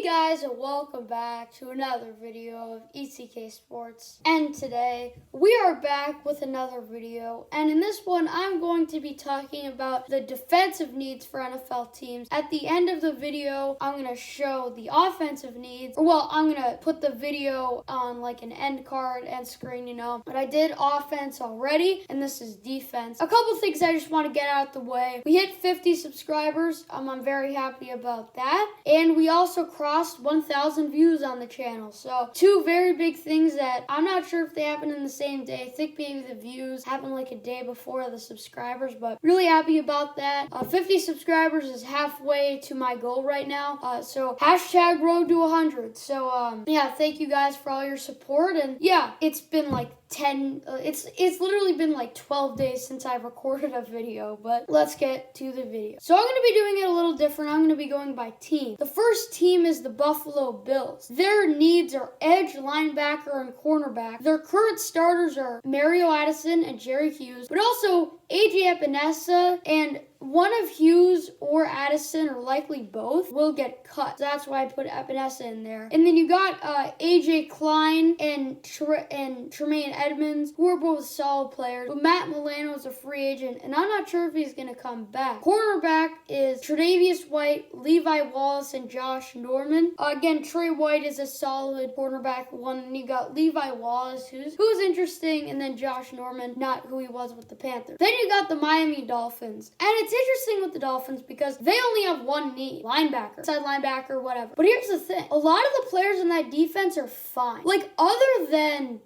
guys, and welcome back to another video of ECK Sports. And today we are back with another video, and in this one I'm going to be talking about the defensive needs for NFL teams. At the end of the video I'm going to show the offensive needs, I'm going to put the video on like an end card, end screen, but I did offense already and this is defense. A couple things I just want to get out the way. We hit 50 subscribers. I'm very happy about that, and we also crossed 1,000 views on the channel. So two very big things that I'm not sure if they happen in the same day. I think maybe the views happen like a day before the subscribers, but really happy about that. 50 subscribers is halfway to my goal right now. So hashtag road to 100. So yeah, thank you guys for all your support. And yeah, it's been like it's literally been like 12 days since I've recorded a video, but let's get to the video. So I'm going to be doing it a little different. I'm going to be going by team. The first team is the Buffalo Bills. Their needs are edge, linebacker, and cornerback. Their current starters are Mario Addison and Jerry Hughes, but also AJ Epinesa, and one of Hughes or Addison, or likely both, will get cut. So that's why I put Epinesa in there. And then you got AJ Klein and Tremaine Edmonds, who are both solid players. But Matt Milano is a free agent, and I'm not sure if he's going to come back. Cornerback is Tre'Davious White, Levi Wallace, and Josh Norman. Again, Trey White is a solid cornerback one, and you got Levi Wallace, who's interesting, and then Josh Norman, not who he was with the Panthers. Then you got the Miami Dolphins, and it's interesting with the Dolphins because they only have one need, linebacker, inside linebacker, whatever. But here's the thing, a lot of the players in that defense are fine. Like, other than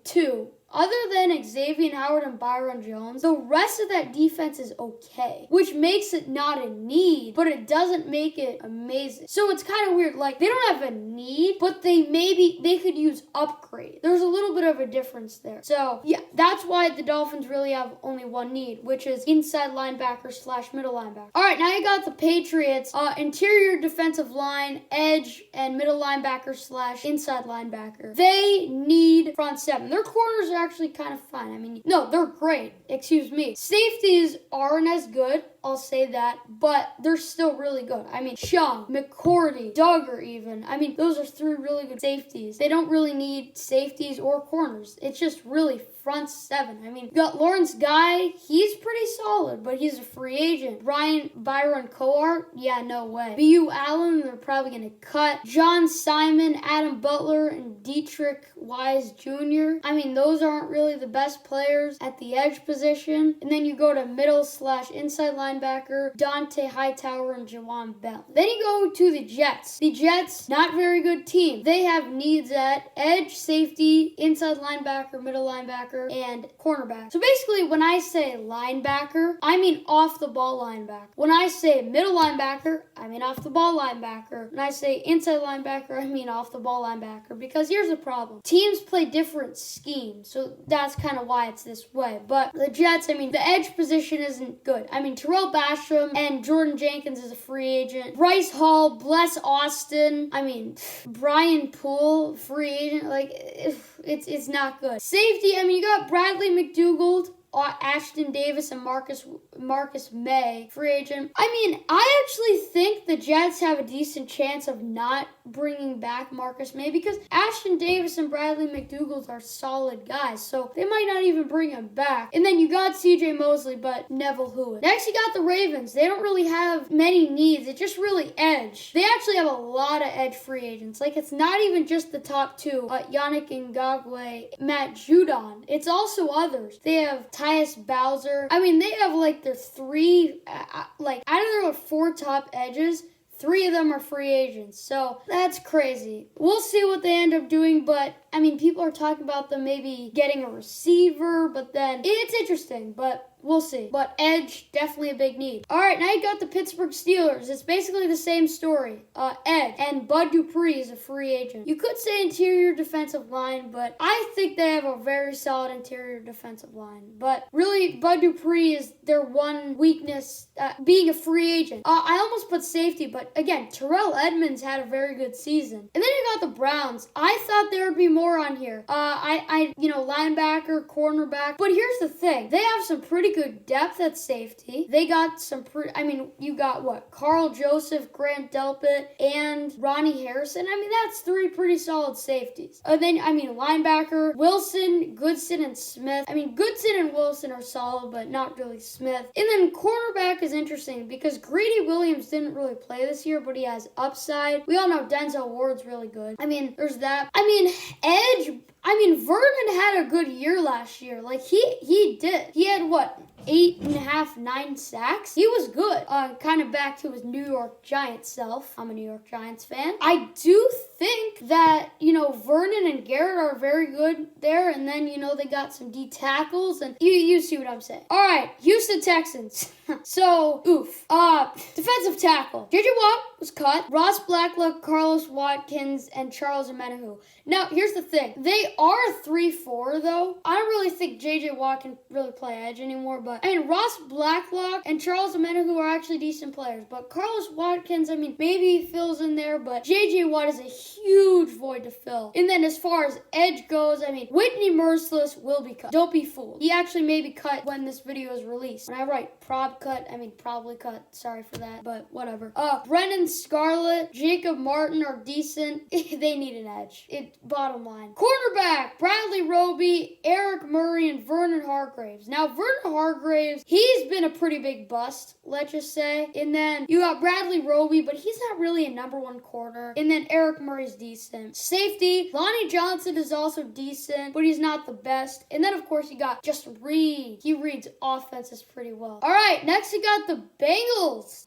Xavier Howard and Byron Jones, the rest of that defense is okay, which makes it not a need, but it doesn't make it amazing. So it's kind of weird. Like, they don't have a need, but they could use upgrade. There's a little bit of a difference there. So yeah, that's why the Dolphins really have only one need, which is inside linebacker / middle linebacker. All right, now you got the Patriots, interior defensive line, edge, and middle linebacker / inside linebacker. They need front seven. Their corners are actually kind of fine. I mean, no, they're great. Excuse me. Safeties aren't as good, I'll say that, but they're still really good. I mean, Chung, McCourty, Duggar even. I mean, those are three really good safeties. They don't really need safeties or corners. It's just really front seven. I mean, you got Lawrence Guy. He's pretty solid, but he's a free agent. Byron Coart, yeah, no way. B.U. Allen, they're probably going to cut. John Simon, Adam Butler, and Dietrich Wise Jr. I mean, those aren't really the best players at the edge position. And then you go to middle / inside linebacker, Dante Hightower and Jawan Bell. Then you go to the Jets. The Jets, not very good team. They have needs at edge, safety, inside linebacker, middle linebacker, and cornerback. So basically, when I say linebacker, I mean off the ball linebacker. When I say middle linebacker, I mean off the ball linebacker. When I say inside linebacker, I mean off the ball linebacker. Because here's the problem. Teams play different schemes, so that's kind of why it's this way. But the Jets, I mean, the edge position isn't good. I mean, Terrell Basham and Jordan Jenkins is a free agent. Bryce Hall, Bless Austin, I mean, Brian Poole, free agent. Like, it's not good. Safety, I mean, you got Bradley McDougald, Ashton Davis, and Marcus May, free agent. I mean, I actually think the Jets have a decent chance of not bringing back Marcus May because Ashton Davis and Bradley McDougald are solid guys, so they might not even bring him back. And then you got CJ Mosley, but Neville Hewitt. Next, you got the Ravens. They don't really have many needs. It's just really edge. They actually have a lot of edge free agents. Like, it's not even just the top two, Yannick Ngakoue, Matt Judon. It's also others. They have Tyus Bowser. I mean, they have like their three, out of their four top edges, 3 of them are free agents. So that's crazy. We'll see what they end up doing, but I mean, people are talking about them maybe getting a receiver, but then it's interesting, but we'll see. But edge, definitely a big need. All right, now you got the Pittsburgh Steelers. It's basically the same story. Edge. And Bud Dupree is a free agent. You could say interior defensive line, but I think they have a very solid interior defensive line. But really, Bud Dupree is their one weakness, being a free agent. I almost put safety, but again, Terrell Edmonds had a very good season. And then you got the Browns. I thought there would be more on here. Linebacker, cornerback. But here's the thing. They have some pretty pretty good depth at safety. They got you got what? Carl Joseph, Grant Delpit, and Ronnie Harrison. That's three pretty solid safeties. And then, linebacker, Wilson, Goodson, and Smith. Goodson and Wilson are solid, but not really Smith. And then cornerback is interesting because Greedy Williams didn't really play this year, but he has upside. We all know Denzel Ward's really good. There's that. Edge. Vernon had a good year last year. He did. He had what? 8.5, 9 sacks. He was good. Kind of back to his New York Giants self. I'm a New York Giants fan. I do think that, Vernon and Garrett are very good there. And then, they got some D tackles. And you see what I'm saying. All right. Houston Texans. So, defensive tackle. J.J. Watt was cut. Ross Blacklock, Carlos Watkins, and Charles Omenihu. Now, here's the thing. They are 3-4, though. I don't really think J.J. Watt can really play edge anymore, but Ross Blacklock and Charles Omenihu are actually decent players, but Carlos Watkins, maybe he fills in there, but J.J. Watt is a huge void to fill. And then as far as edge goes, Whitney Merciless will be cut. Don't be fooled. He actually may be cut when this video is released. When I write probably cut. Sorry for that, but whatever. Brennan Scarlett, Jacob Martin are decent. They need an edge. Bottom line. Cornerback, Bradley Roby, Eric Murray, and Vernon Hargraves. Now, Vernon Hargraves, he's been a pretty big bust, let's just say. And then you got Bradley Roby, but he's not really a number one corner. And then Eric Murray's decent. Safety, Lonnie Johnson is also decent, but he's not the best. And then, of course, you got Justin Reed. He reads offenses pretty well. All right, next you got the Bengals.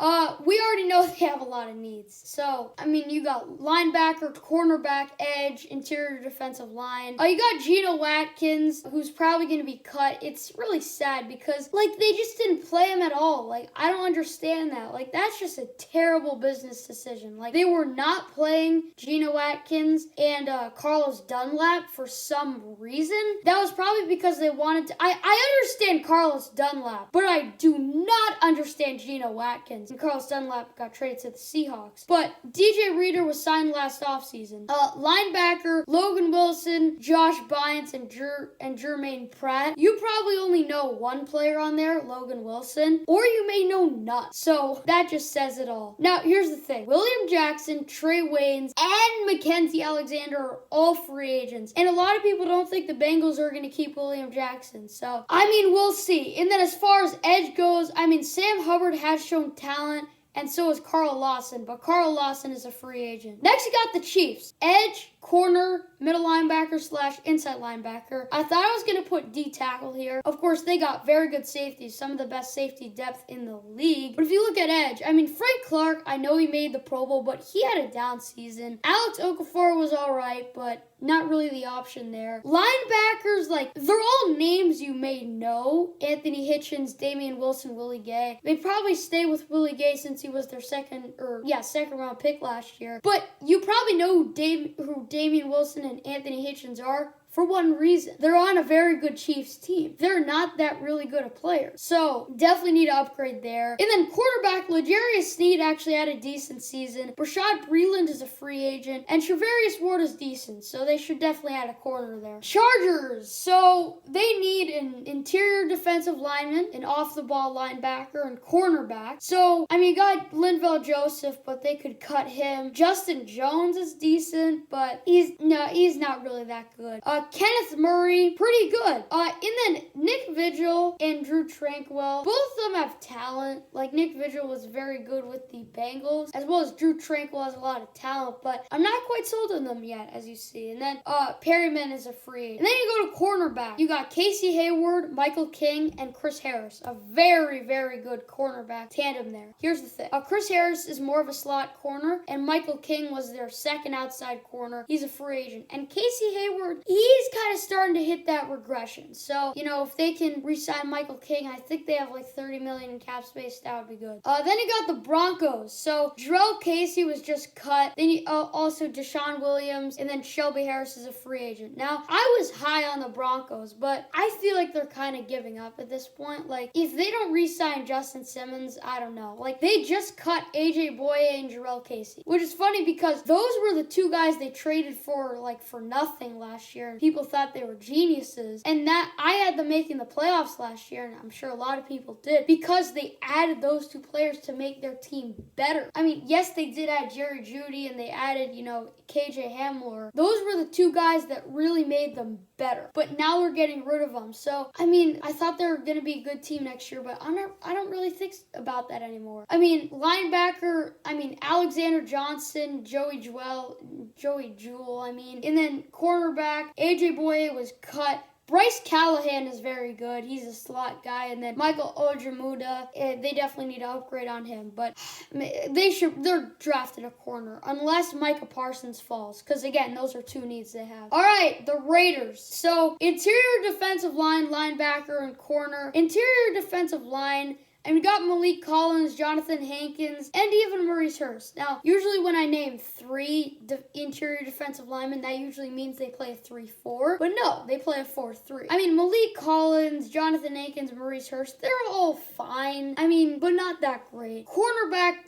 We already know they have a lot of needs. So, you got linebacker, cornerback, edge, interior defensive line. You got Geno Watkins, who's probably going to be cut. It's really sad because, they just didn't play him at all. I don't understand that. That's just a terrible business decision. They were not playing Geno Watkins and Carlos Dunlap for some reason. That was probably because they wanted to. I understand Carlos Dunlap, but I do not understand Geno Watkins. And Carlos Dunlap got traded to the Seahawks. But DJ Reader was signed last offseason. Linebacker, Logan Wilson, Josh Bynes, and Jermaine Pratt. You probably only know one player on there, Logan Wilson, or you may know none. So that just says it all. Now, here's the thing. William Jackson, Trey Waynes, and Mackenzie Alexander are all free agents. And a lot of people don't think the Bengals are going to keep William Jackson. So, we'll see. And then as far as edge goes, Sam Hubbard has shown talent. And so is Carl Lawson, but Carl Lawson is a free agent. Next, you got the Chiefs. Edge, corner, middle linebacker / inside linebacker. I thought I was going to put D tackle here. Of course, they got very good safeties, some of the best safety depth in the league. But if you look at edge, Frank Clark, I know he made the Pro Bowl, but he had a down season. Alex Okafor was all right, but not really the option there. Linebackers, they're all names you may know. Anthony Hitchens, Damian Wilson, Willie Gay. They probably stay with Willie Gay since he was their second round pick last year. But you probably know who Damian Wilson and Anthony Hitchens are. For one reason, they're on a very good Chiefs team. They're not that really good a player. So, definitely need to upgrade there. And then quarterback, L'Jarius Sneed actually had a decent season. Rashad Breeland is a free agent. And Travarius Ward is decent. So, they should definitely add a corner there. Chargers. So, they need an interior defensive lineman, an off-the-ball linebacker, and cornerback. So, you got Linval Joseph, but they could cut him. Justin Jones is decent, but he's not really that good. Kenneth Murray, pretty good. And then Nick Vigil and Drew Tranquil, both of them have talent. Nick Vigil was very good with the Bengals, as well as Drew Tranquil has a lot of talent, but I'm not quite sold on them yet, as you see. And then Perryman is a free agent. And then you go to cornerback. You got Casey Hayward, Michael King, and Chris Harris. A very, very good cornerback tandem there. Here's the thing. Chris Harris is more of a slot corner, and Michael King was their second outside corner. He's a free agent. And Casey Hayward, he's kind of starting to hit that regression. So, if they can re-sign Michael King, I think they have $30 million in cap space. That would be good. Then you got the Broncos. So, Jarrell Casey was just cut. Then you also Deshaun Williams, and then Shelby Harris is a free agent. Now, I was high on the Broncos, but I feel like they're kind of giving up at this point. If they don't re-sign Justin Simmons, I don't know. They just cut AJ Boye and Jarrell Casey, which is funny because those were the two guys they traded for nothing last year. people thought they were geniuses. And that I had them making the playoffs last year, and I'm sure a lot of people did, because they added those two players to make their team better. I mean, yes, they did add Jerry Jeudy, and they added, KJ Hamler. Those were the two guys that really made them better. But now we're getting rid of them. So, I mean, I thought they were going to be a good team next year, but I don't really think about that anymore. I mean, linebacker, Alexander Johnson, Joey Jewell, and then cornerback, AJ Boye was cut. Bryce Callahan is very good. He's a slot guy. And then Michael Ojemudia, they definitely need to upgrade on him. But they're drafted a corner unless Micah Parsons falls. Because, again, those are two needs they have. All right, the Raiders. So, interior defensive line, linebacker, and corner. Interior defensive line, and we got Malik Collins, Jonathan Hankins, and even Maurice Hurst. Now, usually when I name three interior defensive linemen, that usually means they play a 3-4. But no, they play a 4-3. Malik Collins, Jonathan Hankins, Maurice Hurst, they're all fine. But not that great. Cornerback,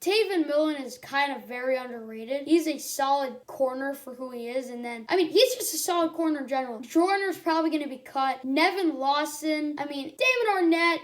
Taven Millen is kind of very underrated. He's a solid corner for who he is. And then, he's just a solid corner in general. Jorner's probably going to be cut. Nevin Lawson. David Arnett,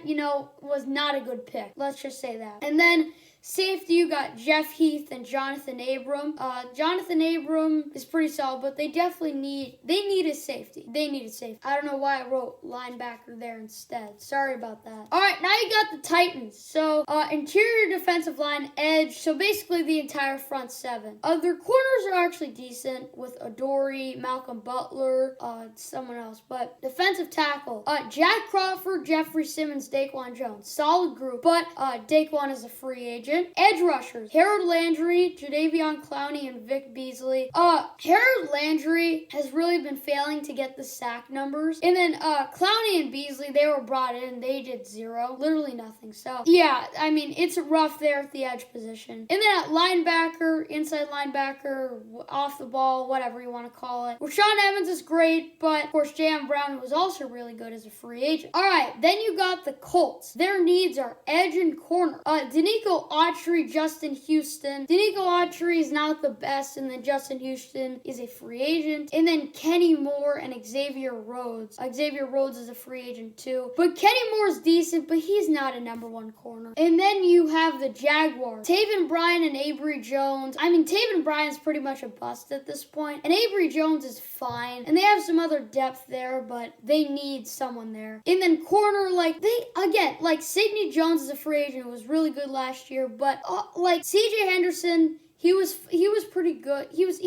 was not a good pick. Let's just say that. And then safety, you got Jeff Heath and Jonathan Abram. Jonathan Abram is pretty solid, but they definitely need a safety. They need a safety. I don't know why I wrote linebacker there instead. Sorry about that. All right, now you got the Titans. So, interior defensive line, edge. So, basically the entire front seven. Their corners are actually decent with Adoree, Malcolm Butler, someone else. But defensive tackle, Jack Crawford, Jeffrey Simmons, Daquan Jones. Solid group, but Daquan is a free agent. Edge rushers, Harold Landry, Jadeveon Clowney, and Vic Beasley. Harold Landry has really been failing to get the sack numbers. And then Clowney and Beasley, they were brought in. They did zero. Literally nothing. So, yeah, it's rough there at the edge position. And then at linebacker, inside linebacker, off the ball, whatever you want to call it. Rashawn Evans is great, but, of course, J.M. Brown was also really good as a free agent. All right, then you got the Colts. Their needs are edge and corner. Danico Autry, Justin Houston. Danico Autry is not the best, and then Justin Houston is a free agent. And then Kenny Moore and Xavier Rhodes. Xavier Rhodes is a free agent too. But Kenny Moore is decent, but he's not a number one corner. And then you have the Jaguars. Taven Bryan and Avery Jones. Taven Bryan's pretty much a bust at this point. And Avery Jones is fine. And they have some other depth there, but they need someone there. And then corner, Sidney Jones is a free agent who was really good last year. But C.J. Henderson, he was pretty good. He's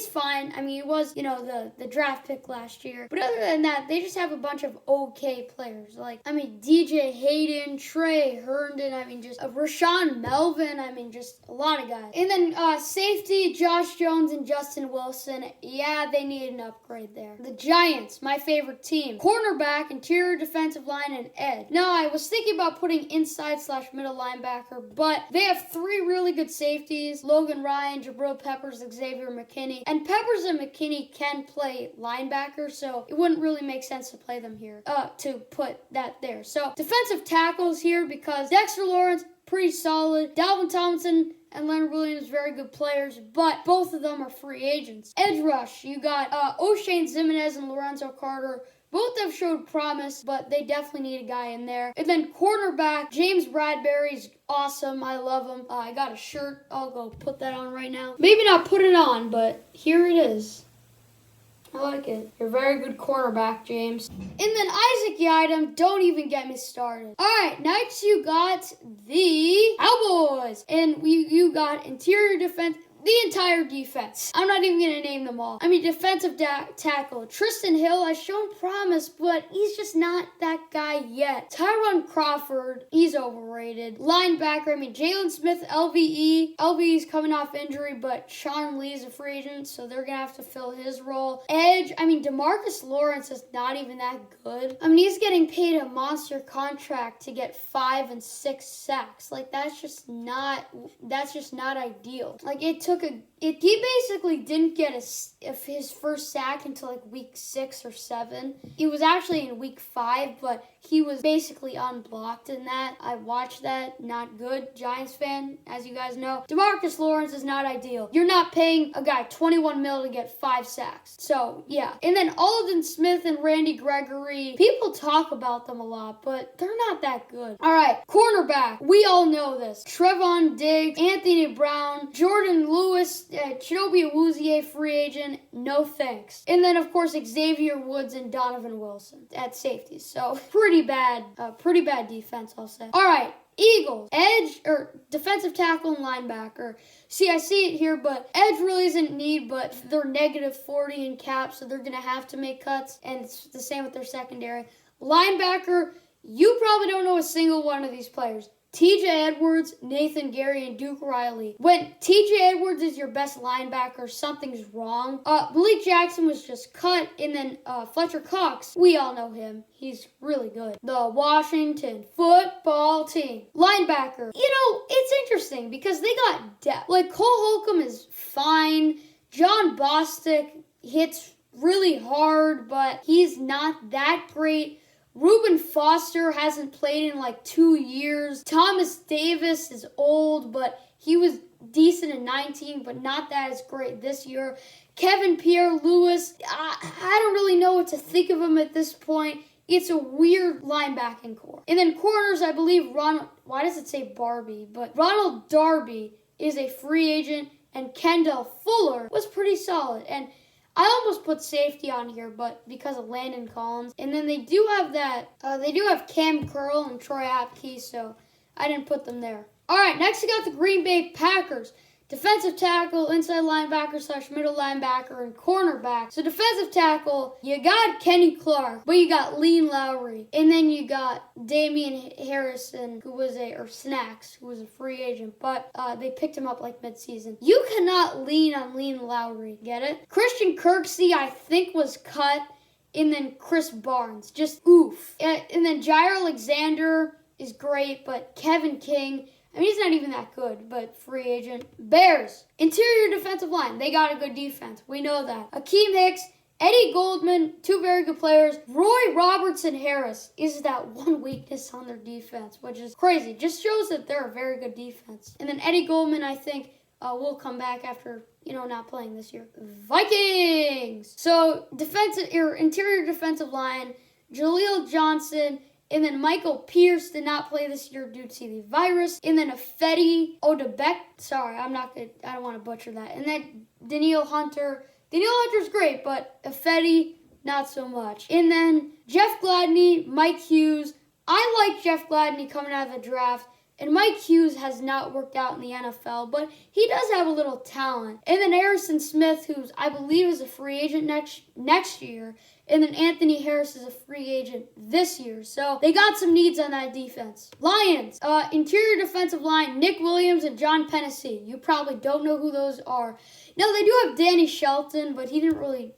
fine. He was, the draft pick last year. But other than that, they just have a bunch of okay players. DJ Hayden, Trey Herndon, just Rashawn Melvin, just a lot of guys. And then safety, Josh Jones and Justin Wilson. Yeah, they need an upgrade there. The Giants, my favorite team. Cornerback, interior defensive line, and edge. Now, I was thinking about putting inside/middle linebacker, but they have three really good safeties. Logan Ryan, Jabril Peppers, Xavier McKinney. And Peppers and McKinney can play linebacker, so it wouldn't really make sense to play them here, to put that there. So, defensive tackles here because Dexter Lawrence, pretty solid. Dalvin Tomlinson and Leonard Williams, very good players, but both of them are free agents. Edge rush, you got O'Shane Ximines and Lorenzo Carter. Both have showed promise, but they definitely need a guy in there. And then cornerback, James Bradbury's awesome. I love him. I got a shirt. I'll go put that on right now. Maybe not put it on, but here it is. I like it. You're a very good cornerback, James. And then Isaac Yiadom, don't even get me started. All right, next you got the Cowboys. And you got interior defense. The entire defense. I'm not even going to name them all. Defensive tackle. Tristan Hill has shown promise, but he's just not that guy yet. Tyron Crawford, he's overrated. Linebacker, Jalen Smith, LVE. LVE's coming off injury, but Sean Lee's a free agent, so they're going to have to fill his role. Edge, DeMarcus Lawrence is not even that good. He's getting paid a monster contract to get 5 and 6 sacks. That's just not ideal. He basically didn't get his first sack until like week 6 or 7. It was actually in week 5, but he was basically unblocked in that. I watched that. Not good. Giants fan, as you guys know. DeMarcus Lawrence is not ideal. You're not paying a guy $21 million to get 5 sacks. So, yeah. And then Alden Smith and Randy Gregory, people talk about them a lot, but they're not that good. All right, cornerback. We all know this. Trevon Diggs, Anthony Brown, Jordan Lewis, Chidobe Awuzie, free agent, no thanks. And then, of course, Xavier Woods and Donovan Wilson at safety. So, pretty bad defense, I'll say. All right, Eagles, edge or defensive tackle and linebacker. See, I see it here, but edge really isn't need, but they're negative 40 in cap, so they're going to have to make cuts, and it's the same with their secondary. Linebacker, you probably don't know a single one of these players. TJ Edwards, Nathan Gary, and Duke Riley. When TJ Edwards is your best linebacker, something's wrong. Malik Jackson was just cut, and then Fletcher Cox, we all know him. He's really good. The Washington football team. Linebacker. You know, it's interesting because they got depth. Like, Cole Holcomb is fine. John Bostic hits really hard, but he's not that great. Reuben Foster hasn't played in like 2 years. Thomas Davis is old, but he was decent in 19, but not that as great this year. Kevin Pierre-Louis, I don't really know what to think of him at this point. It's a weird linebacking core. And then corners, I believe why does it say Barbie? But Ronald Darby is a free agent, and Kendall Fuller was pretty solid. And I almost put safety on here, but because of Landon Collins. And then they do have Cam Curl and Troy Apke, so I didn't put them there. All right, next we got the Green Bay Packers. Defensive tackle, inside linebacker / middle linebacker, and cornerback. So defensive tackle, you got Kenny Clark, but you got Lean Lowry. And then you got Damian Harrison, Snacks, who was a free agent, but they picked him up like midseason. You cannot lean on Lean Lowry, get it? Christian Kirksey, I think, was cut. And then Chris Barnes, just oof. And then Jair Alexander is great, but Kevin King, I mean, he's not even that good, but free agent. Bears, interior defensive line. They got a good defense. We know that. Akeem Hicks, Eddie Goldman, 2 very good players. Roy Robertson Harris is that one weakness on their defense, which is crazy. Just shows that they're a very good defense. And then Eddie Goldman, I think, will come back after, not playing this year. Vikings. So, interior defensive line, Jaleel Johnson, and then Michael Pierce did not play this year due to the virus. And then Ifedi Odebek. Sorry, I don't want to butcher that. And then Danielle Hunter. Danielle Hunter's great, but Ifedi, not so much. And then Jeff Gladney, Mike Hughes. I like Jeff Gladney coming out of the draft. And Mike Hughes has not worked out in the NFL, but he does have a little talent. And then Harrison Smith, who I believe is a free agent next year. And then Anthony Harris is a free agent this year. So they got some needs on that defense. Lions, interior defensive line, Nick Williams and John Pennisy. You probably don't know who those are. Now, they do have Danny Shelton, but he didn't really,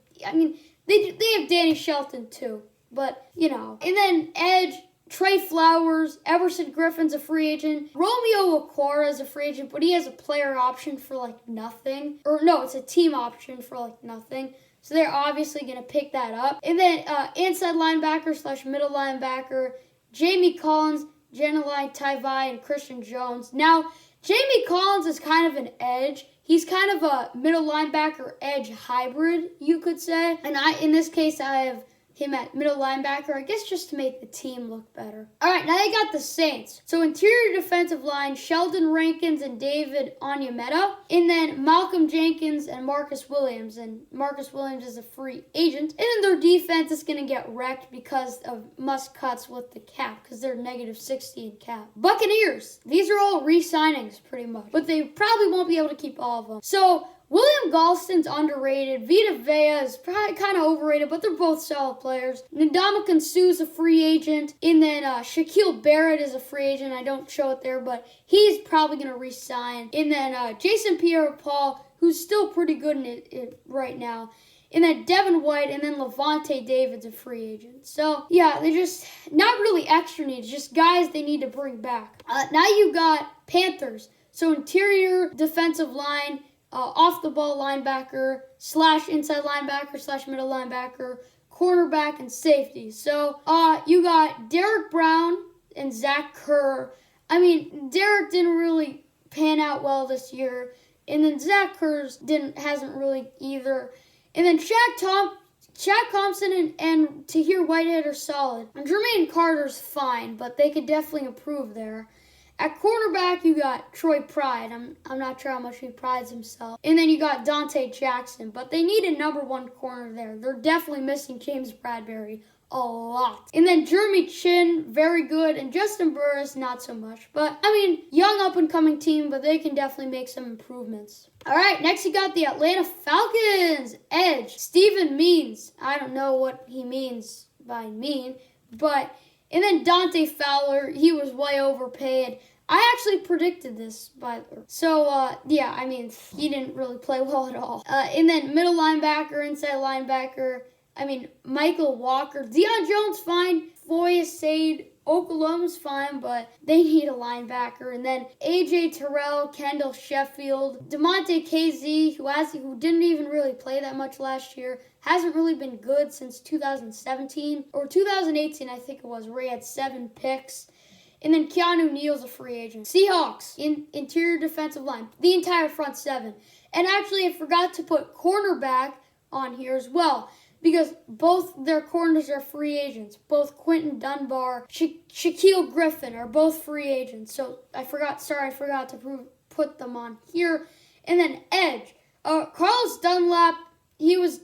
they have Danny Shelton too. But, And then edge, Trey Flowers, Everson Griffin's a free agent. Romeo Okwara is a free agent, but he has a player option for like nothing. Or no, it's a team option for like nothing. So they're obviously going to pick that up. And then inside linebacker / middle linebacker, Jamie Collins, Janilai Taivai, and Christian Jones. Now, Jamie Collins is kind of an edge. He's kind of a middle linebacker edge hybrid, you could say. And in this case, I have him at middle linebacker, I guess just to make the team look better. All right, now they got the Saints. So interior defensive line, Sheldon Rankins and David Onyemata. And then Malcolm Jenkins and Marcus Williams. And Marcus Williams is a free agent. And then their defense is going to get wrecked because of must-cuts with the cap, because they're negative 60 in cap. Buccaneers. These are all re-signings, pretty much. But they probably won't be able to keep all of them. So William Galston's underrated. Vita Vea is probably kind of overrated, but they're both solid players. Ndamukong Suh's a free agent. And then Shaquille Barrett is a free agent. I don't show it there, but he's probably going to re-sign. And then Jason Pierre-Paul, who's still pretty good in it right now. And then Devin White, and then Levante David's a free agent. So, yeah, they're just not really extra needs, just guys they need to bring back. Now you got Panthers. So interior defensive line, off-the-ball linebacker / inside linebacker / middle linebacker, cornerback, and safety. So you got Derek Brown and Zach Kerr. I mean, Derek didn't really pan out well this year, and then Zach Kerr hasn't really either. And then Shaq Thompson and Tahir Whitehead are solid. And Jermaine Carter's fine, but they could definitely improve there. At cornerback, you got Troy Pride. I'm not sure how much he prides himself. And then you got Dante Jackson, but they need a number one corner there. They're definitely missing James Bradbury a lot. And then Jeremy Chin, very good, and Justin Burris, not so much. But, I mean, young up-and-coming team, but they can definitely make some improvements. All right, next you got the Atlanta Falcons, edge, Steven Means. I don't know what he means by mean, but, and then Dante Fowler, he was way overpaid. I actually predicted this, yeah, I mean, he didn't really play well at all. And then middle linebacker, inside linebacker, Michael Walker. Deion Jones, fine. Foye Sade, Oklahoma's fine, but they need a linebacker. And then A.J. Terrell, Kendall Sheffield, DeMonte KZ, who didn't even really play that much last year, hasn't really been good since 2017, or 2018, I think it was, where he had 7 picks. And then Keanu Neal's a free agent. Seahawks, interior defensive line, the entire front 7. And actually, I forgot to put cornerback on here as well, because both their corners are free agents. Both Quentin Dunbar, Shaquille Griffin are both free agents. So I forgot to put them on here. And then edge, Carlos Dunlap, he was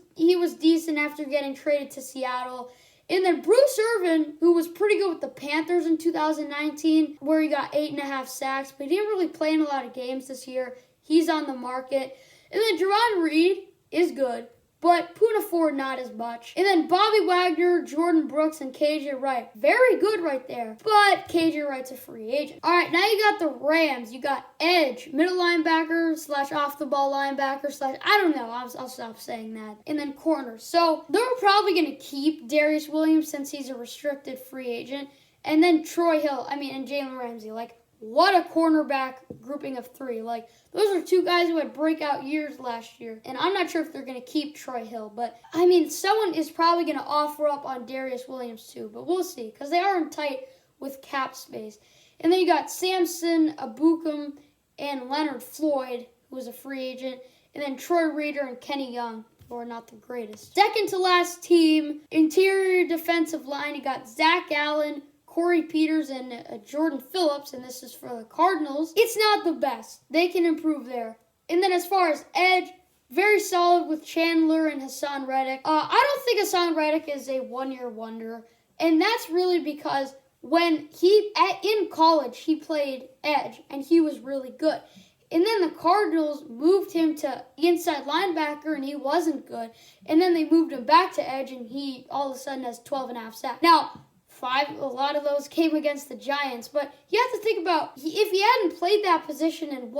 decent after getting traded to Seattle. And then Bruce Irvin, who was pretty good with the Panthers in 2019, where he got 8.5 sacks, but he didn't really play in a lot of games this year. He's on the market. And then Jerron Reed is good, but Poona Ford, not as much. And then Bobby Wagner, Jordan Brooks, and KJ Wright. Very good right there. But KJ Wright's a free agent. All right, now you got the Rams. You got edge, middle linebacker / off-the-ball linebacker / I don't know. I'll stop saying that. And then corner. So they're probably going to keep Darius Williams since he's a restricted free agent. And then Troy Hill, and Jalen Ramsey. What a cornerback grouping of 3. Those are 2 guys who had breakout years last year. And I'm not sure if they're going to keep Troy Hill. But, someone is probably going to offer up on Darius Williams too. But we'll see, because they aren't tight with cap space. And then you got Samson Abukum and Leonard Floyd, who was a free agent. And then Troy Reader and Kenny Young, who are not the greatest. Second to last team, interior defensive line, you got Zach Allen, Corey Peters, and Jordan Phillips, and this is for the Cardinals. It's not the best. They can improve there. And then as far as edge, very solid with Chandler and Hassan Reddick. I don't think Hassan Reddick is a one-year wonder, and that's really because when in college, he played edge, and he was really good. And then the Cardinals moved him to inside linebacker, and he wasn't good. And then they moved him back to edge, and he all of a sudden has 12.5 sacks. Now, a lot of those came against the Giants, but you have to think about, if he hadn't played that position in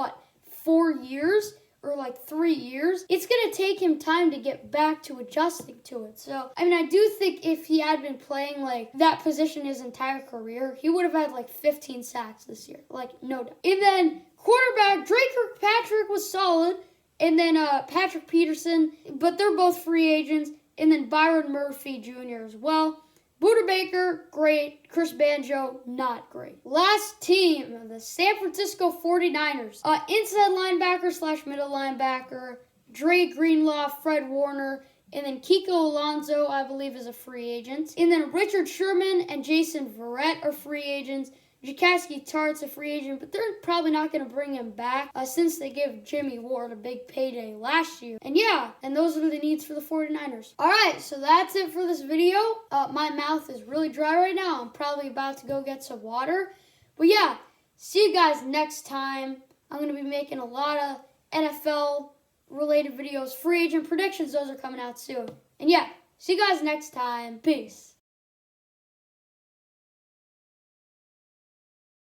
4 years or 3 years, it's going to take him time to get back to adjusting to it. So, I do think if he had been playing that position his entire career, he would have had 15 sacks this year, no doubt. And then quarterback, Drake Kirkpatrick was solid, and then Patrick Peterson, but they're both free agents, and then Byron Murphy Jr. as well. Buda Baker, great. Chris Banjo, not great. Last team, the San Francisco 49ers. Inside linebacker / middle linebacker, Dre Greenlaw, Fred Warner, and then Kiko Alonso, I believe, is a free agent. And then Richard Sherman and Jason Verrett are free agents. Jacaski Tartt's a free agent, but they're probably not going to bring him back since they gave Jimmy Ward a big payday last year. And those are the needs for the 49ers. All right, so that's it for this video. My mouth is really dry right now. I'm probably about to go get some water. But yeah, see you guys next time. I'm going to be making a lot of NFL-related videos. Free agent predictions, those are coming out soon. And yeah, see you guys next time. Peace.